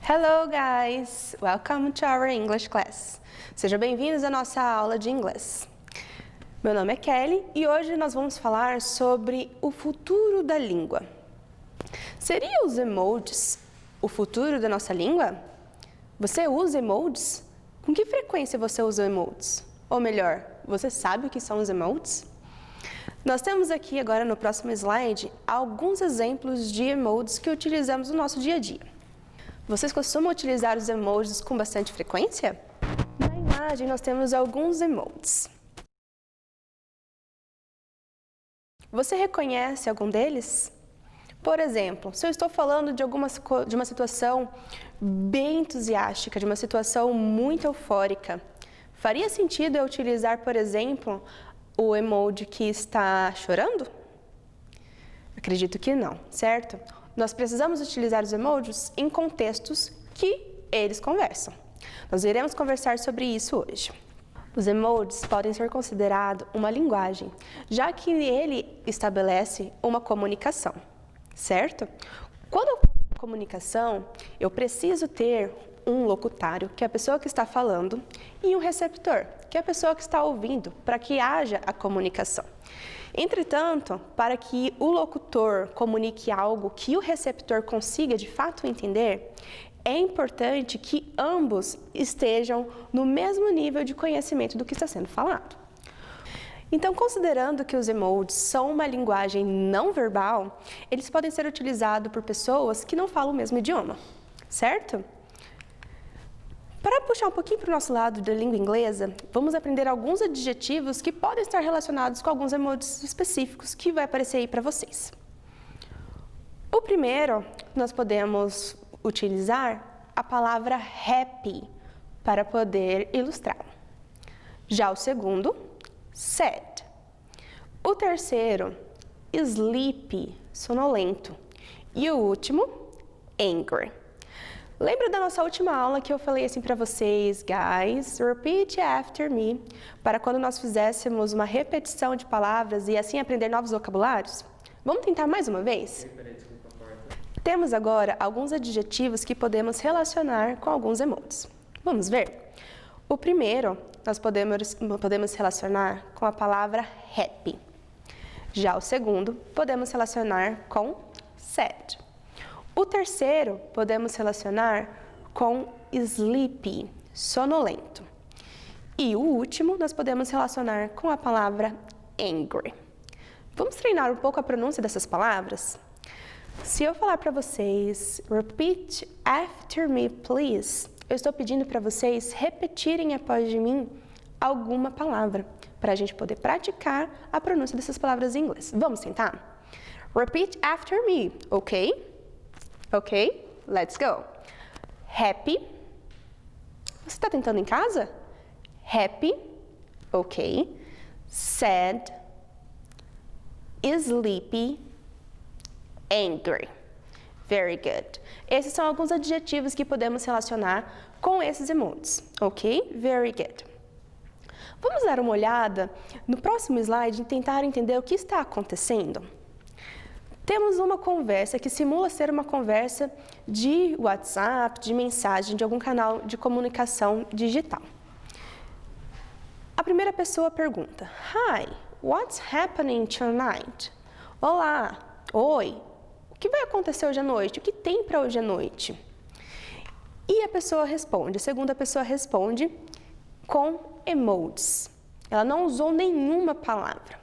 Hello guys! Welcome to our English class. Sejam bem-vindos à nossa aula de inglês. Meu nome é Kelly e hoje nós vamos falar sobre o futuro da língua. Seriam os emojis o futuro da nossa língua? Você usa emojis? Com que frequência você usa emojis? Ou melhor, você sabe o que são os emojis? Nós temos aqui agora no próximo slide alguns exemplos de emojis que utilizamos no nosso dia a dia. Vocês costumam utilizar os emojis com bastante frequência? Na imagem nós temos alguns emojis. Você reconhece algum deles? Por exemplo, se eu estou falando de uma situação bem entusiástica, de uma situação muito eufórica, faria sentido eu utilizar, por exemplo, o emoji que está chorando? Acredito que não, certo? Nós precisamos utilizar os emojis em contextos que eles conversam. Nós iremos conversar sobre isso hoje. Os emojis podem ser considerados uma linguagem, já que ele estabelece uma comunicação, certo? Quando eu falo de comunicação, eu preciso ter um locutário, que é a pessoa que está falando, e um receptor, que é a pessoa que está ouvindo, para que haja a comunicação. Entretanto, para que o locutor comunique algo que o receptor consiga de fato entender, é importante que ambos estejam no mesmo nível de conhecimento do que está sendo falado. Então, considerando que os emojis são uma linguagem não verbal, eles podem ser utilizados por pessoas que não falam o mesmo idioma, certo? Para puxar um pouquinho para o nosso lado da língua inglesa, vamos aprender alguns adjetivos que podem estar relacionados com alguns emojis específicos que vai aparecer aí para vocês. O primeiro, nós podemos utilizar a palavra happy para poder ilustrar. Já o segundo, sad. O terceiro, sleepy, sonolento. E o último, angry. Lembra da nossa última aula que eu falei assim para vocês, guys, repeat after me, para quando nós fizéssemos uma repetição de palavras e assim aprender novos vocabulários? Vamos tentar mais uma vez? Temos agora alguns adjetivos que podemos relacionar com alguns emojis. Vamos ver? O primeiro, nós podemos relacionar com a palavra happy. Já o segundo, podemos relacionar com sad. O terceiro, podemos relacionar com sleepy, sonolento. E o último, nós podemos relacionar com a palavra angry. Vamos treinar um pouco a pronúncia dessas palavras? Se eu falar para vocês, repeat after me, please, eu estou pedindo para vocês repetirem após de mim alguma palavra, para a gente poder praticar a pronúncia dessas palavras em inglês. Vamos tentar? Repeat after me, ok? Ok, let's go. Happy. Você está tentando em casa? Happy, ok. Sad, sleepy, angry. Very good. Esses são alguns adjetivos que podemos relacionar com esses emojis, ok? Very good. Vamos dar uma olhada no próximo slide e tentar entender o que está acontecendo? Temos uma conversa que simula ser uma conversa de WhatsApp, de mensagem, de algum canal de comunicação digital. A primeira pessoa pergunta, Hi, what's happening tonight? Olá, oi, o que vai acontecer hoje à noite? O que tem para hoje à noite? E a pessoa responde, a segunda pessoa responde com emojis. Ela não usou nenhuma palavra.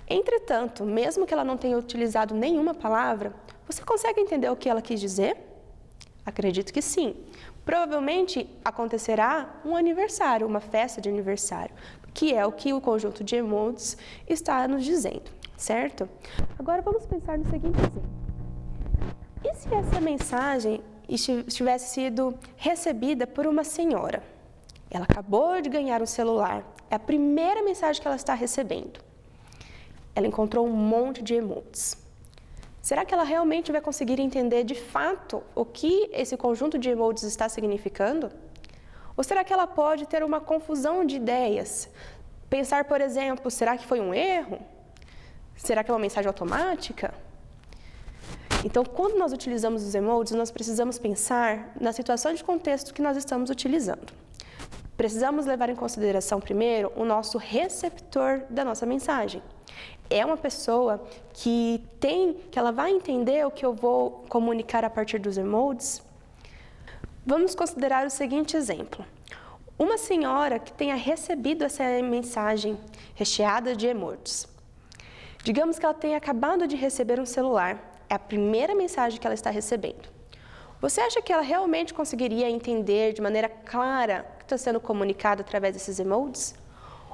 Entretanto, mesmo que ela não tenha utilizado nenhuma palavra, você consegue entender o que ela quis dizer? Acredito que sim. Provavelmente acontecerá um aniversário, uma festa de aniversário, que é o que o conjunto de emojis está nos dizendo, certo? Agora vamos pensar no seguinte exemplo. E se essa mensagem tivesse sido recebida por uma senhora? Ela acabou de ganhar um celular, é a primeira mensagem que ela está recebendo. Ela encontrou um monte de emojis. Será que ela realmente vai conseguir entender de fato o que esse conjunto de emojis está significando? Ou será que ela pode ter uma confusão de ideias? Pensar, por exemplo, será que foi um erro? Será que é uma mensagem automática? Então, quando nós utilizamos os emojis, nós precisamos pensar na situação de contexto que nós estamos utilizando. Precisamos levar em consideração primeiro o nosso receptor da nossa mensagem. É uma pessoa que ela vai entender o que eu vou comunicar a partir dos emojis? Vamos considerar o seguinte exemplo. Uma senhora que tenha recebido essa mensagem recheada de emojis. Digamos que ela tenha acabado de receber um celular. É a primeira mensagem que ela está recebendo. Você acha que ela realmente conseguiria entender de maneira clara o que está sendo comunicado através desses emojis?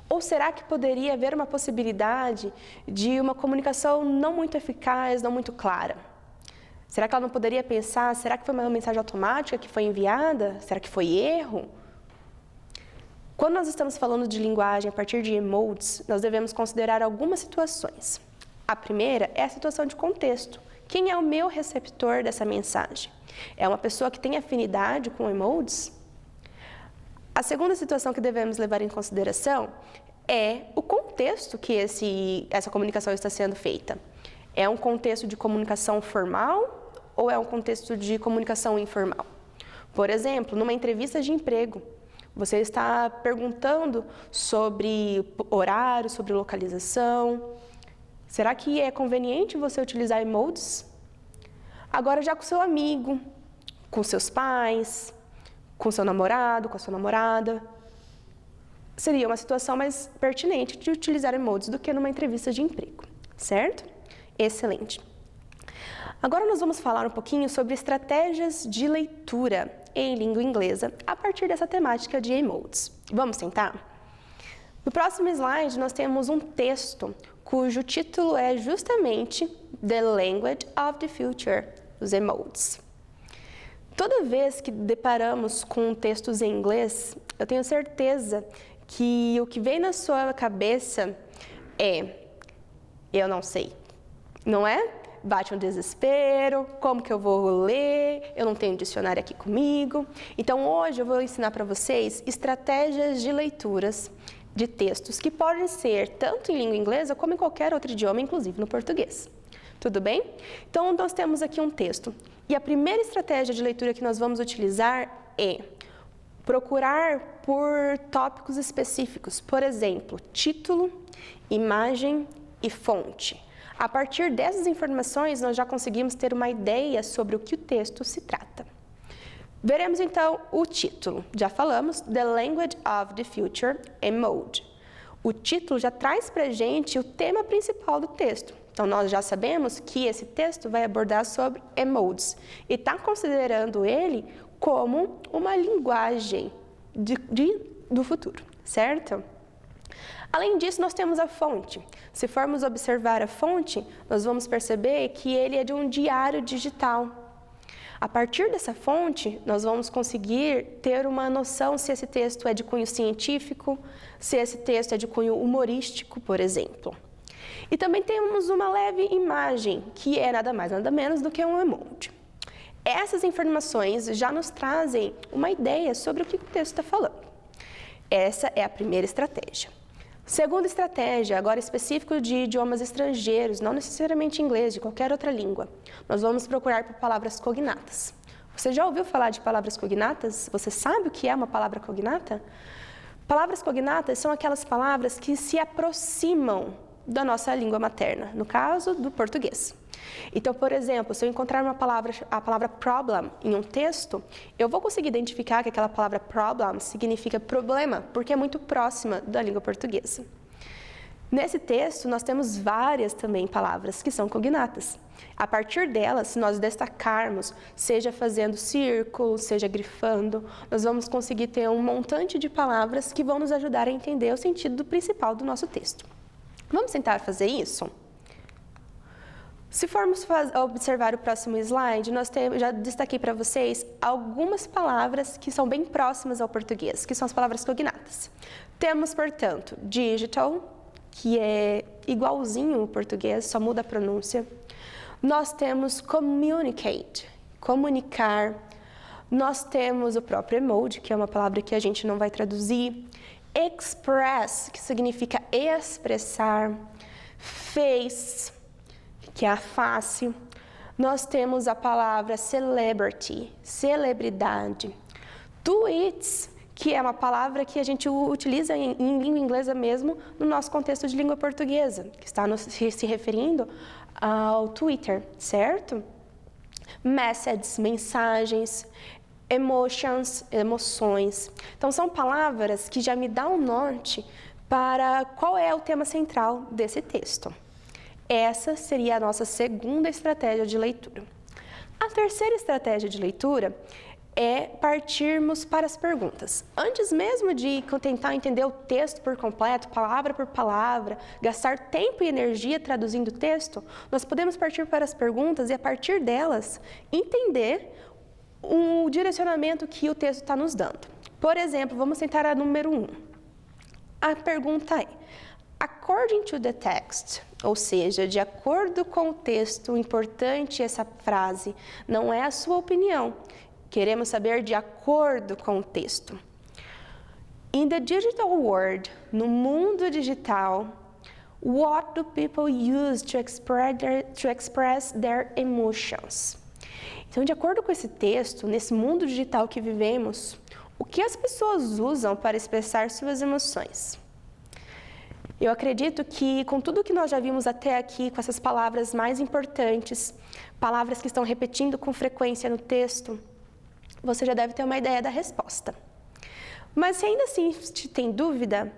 Ou será que poderia haver uma possibilidade de uma comunicação não muito eficaz, não muito clara? Será que ela não poderia pensar, será que foi uma mensagem automática que foi enviada? Será que foi erro? Quando nós estamos falando de linguagem a partir de emojis, nós devemos considerar algumas situações. A primeira é a situação de contexto. Quem é o meu receptor dessa mensagem? É uma pessoa que tem afinidade com emojis? A segunda situação que devemos levar em consideração é o contexto que essa comunicação está sendo feita. É um contexto de comunicação formal ou é um contexto de comunicação informal? Por exemplo, numa entrevista de emprego, você está perguntando sobre horário, sobre localização. Será que é conveniente você utilizar emojis? Agora já com seu amigo, com seus pais, com seu namorado, com a sua namorada. Seria uma situação mais pertinente de utilizar emojis do que numa entrevista de emprego, certo? Excelente. Agora nós vamos falar um pouquinho sobre estratégias de leitura em língua inglesa a partir dessa temática de emojis. Vamos tentar? No próximo slide nós temos um texto cujo título é justamente The Language of the Future, os emojis. Toda vez que deparamos com textos em inglês, eu tenho certeza que o que vem na sua cabeça é eu não sei, não é? Bate um desespero, como que eu vou ler? Eu não tenho dicionário aqui comigo. Então hoje eu vou ensinar para vocês estratégias de leituras de textos que podem ser tanto em língua inglesa como em qualquer outro idioma, inclusive no português. Tudo bem? Então nós temos aqui um texto. E a primeira estratégia de leitura que nós vamos utilizar é procurar por tópicos específicos, por exemplo, título, imagem e fonte. A partir dessas informações, nós já conseguimos ter uma ideia sobre o que o texto se trata. Veremos então o título. Já falamos, The Language of the Future, Emoji. O título já traz para a gente o tema principal do texto. Então, nós já sabemos que esse texto vai abordar sobre emojis e está considerando ele como uma linguagem do futuro, certo? Além disso, nós temos a fonte. Se formos observar a fonte, nós vamos perceber que ele é de um diário digital. A partir dessa fonte, nós vamos conseguir ter uma noção se esse texto é de cunho científico, se esse texto é de cunho humorístico, por exemplo. E também temos uma leve imagem, que é nada mais nada menos do que um emoji. Essas informações já nos trazem uma ideia sobre o que o texto está falando. Essa é a primeira estratégia. Segunda estratégia, agora específico de idiomas estrangeiros, não necessariamente inglês, de qualquer outra língua. Nós vamos procurar por palavras cognatas. Você já ouviu falar de palavras cognatas? Você sabe o que é uma palavra cognata? Palavras cognatas são aquelas palavras que se aproximam da nossa língua materna, no caso do português. Então, por exemplo, se eu encontrar a palavra problem em um texto, eu vou conseguir identificar que aquela palavra problem significa problema, porque é muito próxima da língua portuguesa. Nesse texto, nós temos várias também palavras que são cognatas. A partir delas, se nós destacarmos, seja fazendo círculo, seja grifando, nós vamos conseguir ter um montante de palavras que vão nos ajudar a entender o sentido principal do nosso texto. Vamos tentar fazer isso? Se formos observar o próximo slide, já destaquei para vocês algumas palavras que são bem próximas ao português, que são as palavras cognatas. Temos, portanto, digital, que é igualzinho ao português, só muda a pronúncia. Nós temos communicate, comunicar. Nós temos o próprio emoji, que é uma palavra que a gente não vai traduzir. Express, que significa expressar. Face, que é a face. Nós temos a palavra celebrity, celebridade. Tweets, que é uma palavra que a gente utiliza em língua inglesa mesmo, no nosso contexto de língua portuguesa, que está se referindo ao Twitter, certo? Messages, mensagens, emotions, emoções. Então, são palavras que já me dão um norte para qual é o tema central desse texto. Essa seria a nossa segunda estratégia de leitura. A terceira estratégia de leitura é partirmos para as perguntas. Antes mesmo de tentar entender o texto por completo, palavra por palavra, gastar tempo e energia traduzindo o texto, nós podemos partir para as perguntas e, a partir delas, entender o direcionamento que o texto está nos dando. Por exemplo, vamos tentar a número 1. A pergunta é: according to the text, ou seja, de acordo com o texto, importante essa frase, não é a sua opinião. Queremos saber de acordo com o texto. In the digital world, no mundo digital, what do people use to express their emotions? Então, de acordo com esse texto, nesse mundo digital que vivemos, o que as pessoas usam para expressar suas emoções? Eu acredito que, com tudo que nós já vimos até aqui, com essas palavras mais importantes, palavras que estão repetindo com frequência no texto, você já deve ter uma ideia da resposta. Mas se ainda assim tem dúvida,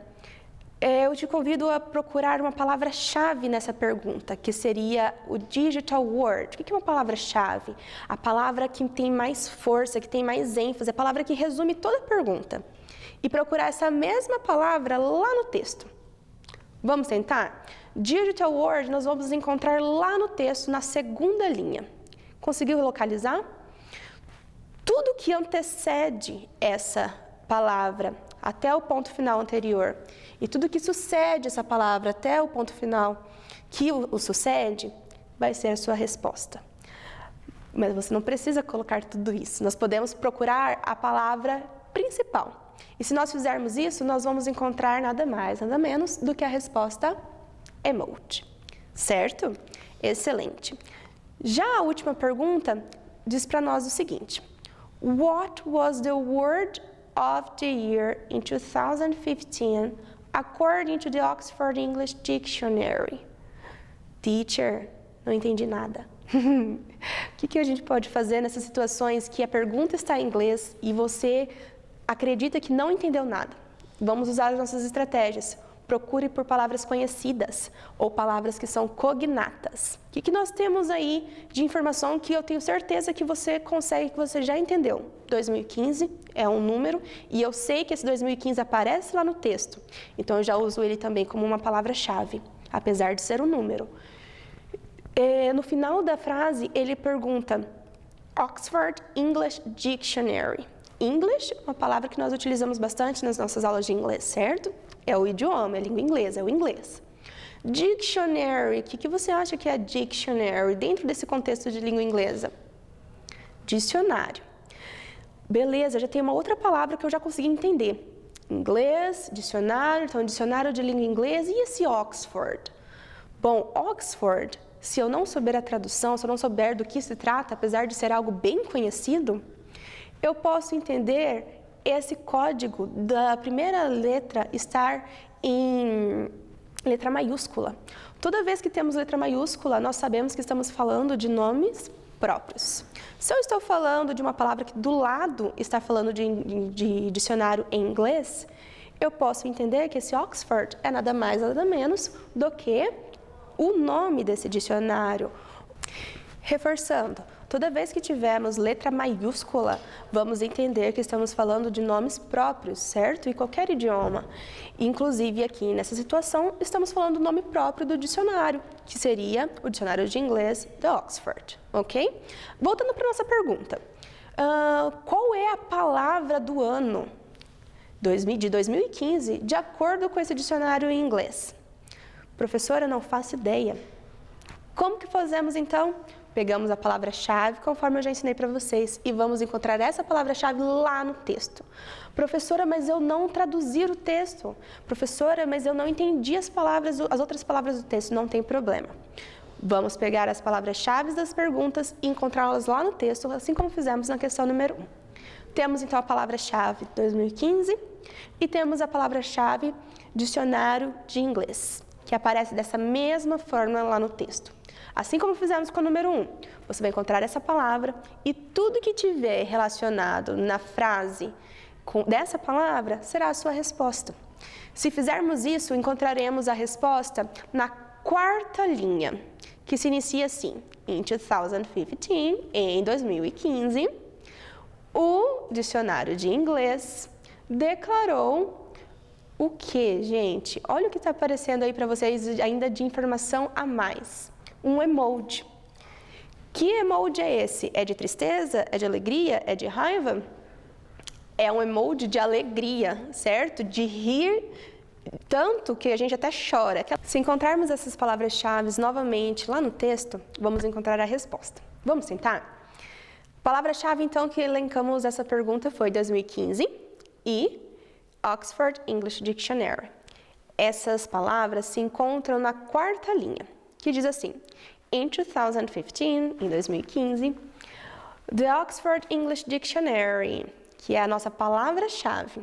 eu te convido a procurar uma palavra-chave nessa pergunta, que seria o digital word. O que é uma palavra-chave? A palavra que tem mais força, que tem mais ênfase, a palavra que resume toda a pergunta. E procurar essa mesma palavra lá no texto. Vamos tentar? Digital word nós vamos encontrar lá no texto, na segunda linha. Conseguiu localizar? Tudo que antecede essa palavra até o ponto final anterior e tudo que sucede essa palavra até o ponto final que o sucede, vai ser a sua resposta. Mas você não precisa colocar tudo isso. Nós podemos procurar a palavra principal. E se nós fizermos isso, nós vamos encontrar nada mais, nada menos do que a resposta emoji. Certo? Excelente. Já a última pergunta diz para nós o seguinte: What was the word of the year in 2015 according to the Oxford English Dictionary? Teacher, não entendi nada. O que a gente pode fazer nessas situações que a pergunta está em inglês e você acredita que não entendeu nada? Vamos usar as nossas estratégias. Procure por palavras conhecidas ou palavras que são cognatas. O que nós temos aí de informação que eu tenho certeza que você consegue, que você já entendeu? 2015 é um número e eu sei que esse 2015 aparece lá no texto. Então, eu já uso ele também como uma palavra-chave, apesar de ser um número. No final da frase, ele pergunta Oxford English Dictionary. English, uma palavra que nós utilizamos bastante nas nossas aulas de inglês, certo? É o idioma, é a língua inglesa, é o inglês. Dictionary, o que você acha que é dictionary dentro desse contexto de língua inglesa? Dicionário. Beleza, já tem uma outra palavra que eu já consegui entender. Inglês, dicionário, então dicionário de língua inglesa e esse Oxford? Bom, Oxford, se eu não souber a tradução, se eu não souber do que se trata, apesar de ser algo bem conhecido, eu posso entender esse código da primeira letra estar em letra maiúscula. Toda vez que temos letra maiúscula, nós sabemos que estamos falando de nomes próprios. Se eu estou falando de uma palavra que do lado está falando de dicionário em inglês, eu posso entender que esse Oxford é nada mais, nada menos do que o nome desse dicionário. Reforçando, toda vez que tivermos letra maiúscula, vamos entender que estamos falando de nomes próprios, certo? Em qualquer idioma. Inclusive aqui nessa situação, estamos falando do nome próprio do dicionário, que seria o dicionário de inglês de Oxford, ok? Voltando para a nossa pergunta. Qual é a palavra do ano de 2015, de acordo com esse dicionário em inglês? Professora, não faço ideia. Como que fazemos então? Pegamos a palavra-chave, conforme eu já ensinei para vocês, e vamos encontrar essa palavra-chave lá no texto. Professora, mas eu não traduzi o texto. Professora, mas eu não entendi as outras palavras do texto. Não tem problema. Vamos pegar as palavras-chave das perguntas e encontrá-las lá no texto, assim como fizemos na questão número 1. Temos então a palavra-chave 2015 e temos a palavra-chave dicionário de inglês, que aparece dessa mesma forma lá no texto. Assim como fizemos com o número 1, você vai encontrar essa palavra e tudo que tiver relacionado na frase dessa palavra será a sua resposta. Se fizermos isso, encontraremos a resposta na quarta linha, que se inicia assim: In 2015, em 2015, o dicionário de inglês declarou o que, gente? Olha o que está aparecendo aí para vocês ainda de informação a mais. Um emoji. Que emoji é esse? É de tristeza? É de alegria? É de raiva? É um emoji de alegria, certo? De rir, tanto que a gente até chora. Se encontrarmos essas palavras-chave novamente lá no texto, vamos encontrar a resposta. Vamos tentar? Palavra-chave, então, que elencamos essa pergunta foi 2015 e Oxford English Dictionary. Essas palavras se encontram na quarta linha, que diz assim: In 2015, em 2015, the Oxford English Dictionary, que é a nossa palavra-chave,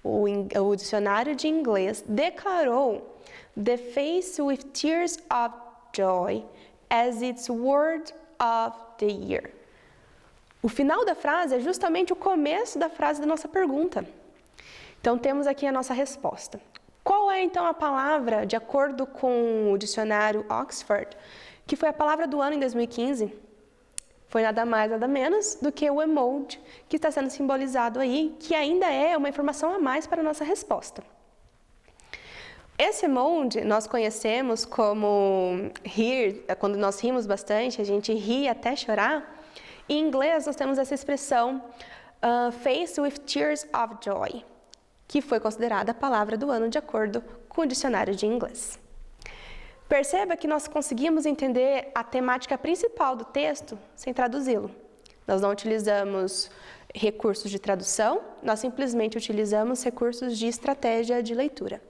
o dicionário de inglês, declarou the face with tears of joy as its word of the year. O final da frase é justamente o começo da frase da nossa pergunta. Então, temos aqui a nossa resposta. Qual é, então, a palavra, de acordo com o dicionário Oxford, que foi a palavra do ano em 2015? Foi nada mais, nada menos do que o emoji que está sendo simbolizado aí, que ainda é uma informação a mais para a nossa resposta. Esse emoji nós conhecemos como rir, quando nós rimos bastante, a gente ri até chorar. Em inglês, nós temos essa expressão face with tears of joy, que foi considerada a palavra do ano de acordo com o dicionário de inglês. Perceba que nós conseguimos entender a temática principal do texto sem traduzi-lo. Nós não utilizamos recursos de tradução, nós simplesmente utilizamos recursos de estratégia de leitura.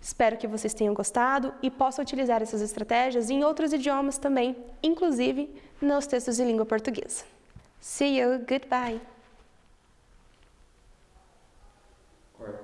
Espero que vocês tenham gostado e possam utilizar essas estratégias em outros idiomas também, inclusive nos textos de língua portuguesa. See you, goodbye!